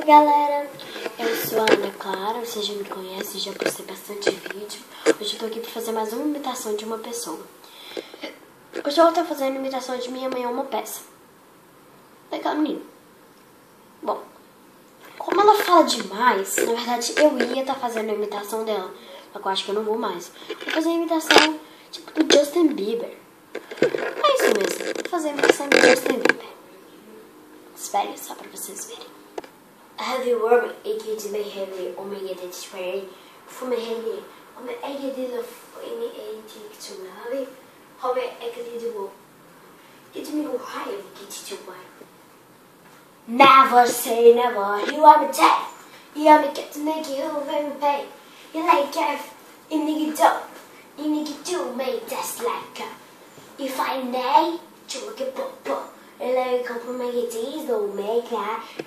Oi galera, eu sou a Ana Clara, vocês já me conhecem, já postei bastante vídeo. Hoje eu tô aqui pra fazer mais uma imitação de uma pessoa. Hoje eu vou estar fazendo imitação de Minha Mãe é uma Peça. Legal, menino. Bom, como ela fala demais, na verdade eu ia estar fazendo a imitação dela, só que eu acho que eu não vou mais. Vou fazer a imitação tipo do Justin Bieber. É isso mesmo, vou fazer a imitação do Justin Bieber. Espere só pra vocês verem. Heavy worm, ik ben heavy, om ik dit spray. Voor me heavy, om ik dit of in ik te heavy. Om ik dit wil. Dit me go high, get to one. Never say never, you are me tight. You are me get to make you very pain. You like F, in nigga dope. You nigga do make that's like if I nay, you get pop. Ele compra uma guitarra do make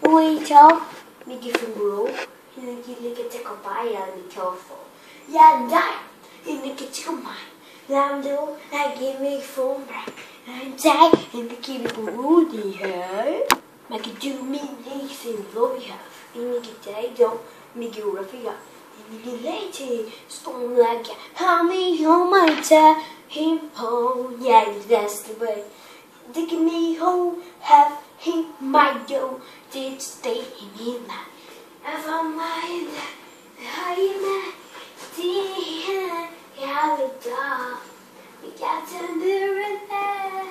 we talk me give him bro he like take a buy and be careful yeah die in the kitchen mine now do I give me phone back and die in the keep it woody hair make it do me nice and love you have in the guitar don't make you rough it up in the lady stone like how me on my time him home yeah that's the way. Dig me home, have him my dough, did stay in him. If I'm my high dear, yeah, we got to the river,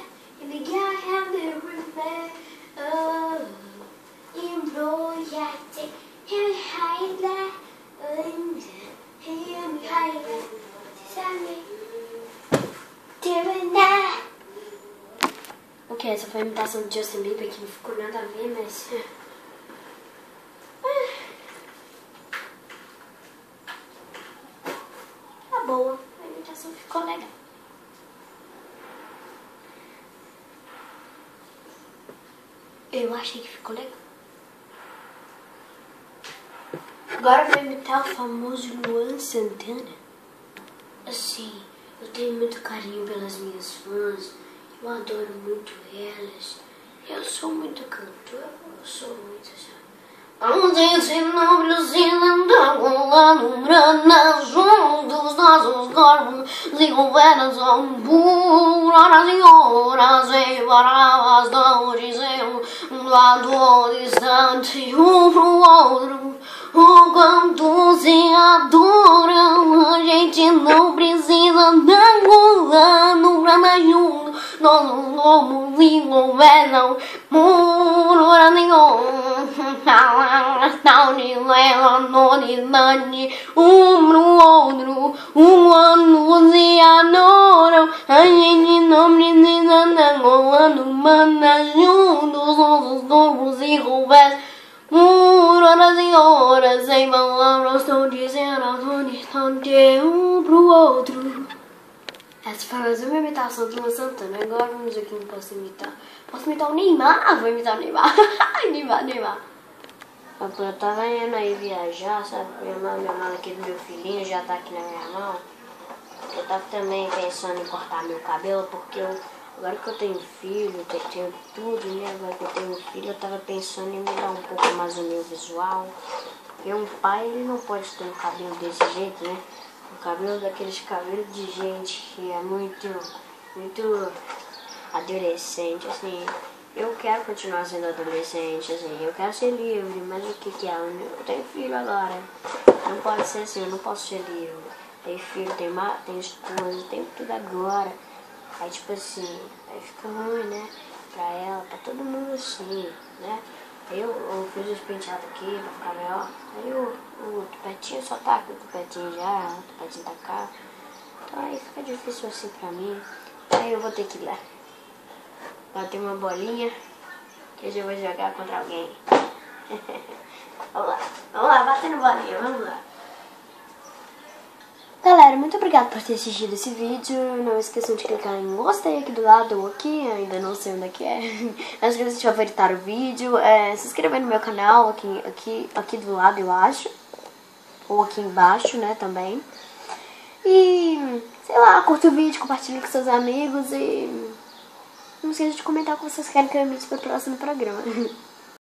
we got him the river. Oh, you know, yeah, him high there, him high there, doing that. Ok, essa foi a imitação de Justin Bieber, que não ficou nada a ver, mas... Tá boa, a imitação ficou legal. Eu achei que ficou legal. Agora eu vou imitar o famoso Luan Santana. Assim, eu tenho muito carinho pelas minhas fãs. Eu adoro muito elas. Eu sou muito cantora. Eu sou muito assim. A gente não precisa andar rolando grana juntos. Nossos corpos se conversam por horas e horas. Separadas não dizem um lado distante um pro outro. O quanto se adoram. A gente não precisa andar rolando grana juntos. Nós não somos inconversão por hora nenhuma. Não dizendo novidade um pro outro. Um ano se adoram. A gente não precisa andar rolando grana juntos. Nossos corpos se conversam por horas e horas, sem palavras, estão dizendo a tão distante um pro outro. Essa foi mais uma imitação do Luan Santana. Agora vamos ver quem eu posso imitar. Posso imitar o Neymar? Vou imitar o Neymar. Neymar. Eu tava indo aí viajar, sabe? Minha mala aqui do meu filhinho já tá aqui na minha mão. Eu tava também pensando em cortar meu cabelo, porque agora que eu tenho filho, tenho tudo, né? Agora que eu tenho filho, eu tava pensando em mudar um pouco mais o meu visual. Porque um pai, ele não pode ter um cabelo desse jeito, né? O cabelo daqueles cabelos de gente que é muito adolescente, assim. Eu quero continuar sendo adolescente, assim. Eu quero ser livre, mas o que é? Eu tenho filho agora. Não pode ser assim, eu não posso ser livre. Tem filho, tem esposa, tem tudo agora. Aí tipo assim, aí fica ruim, né? Pra ela, pra todo mundo assim, né? Aí eu fiz os penteados aqui pra ficar melhor. Aí o tupetinho só tá aqui, o tupetinho já, o tupetinho tá cá. Então aí fica difícil assim pra mim. Aí eu vou ter que ir lá bater uma bolinha, que hoje eu vou jogar contra alguém. Vamos lá, batendo bolinha, vamos lá. Galera, muito obrigada por ter assistido esse vídeo. Não esqueçam de clicar em gostei aqui do lado ou aqui, ainda não sei onde é que é. Não esqueçam de favoritar o vídeo, se inscrever no meu canal aqui do lado, eu acho. Ou aqui embaixo, né, também. E, sei lá, curta o vídeo, compartilhe com seus amigos e não esqueça de comentar o que vocês querem que eu emite para o próximo programa.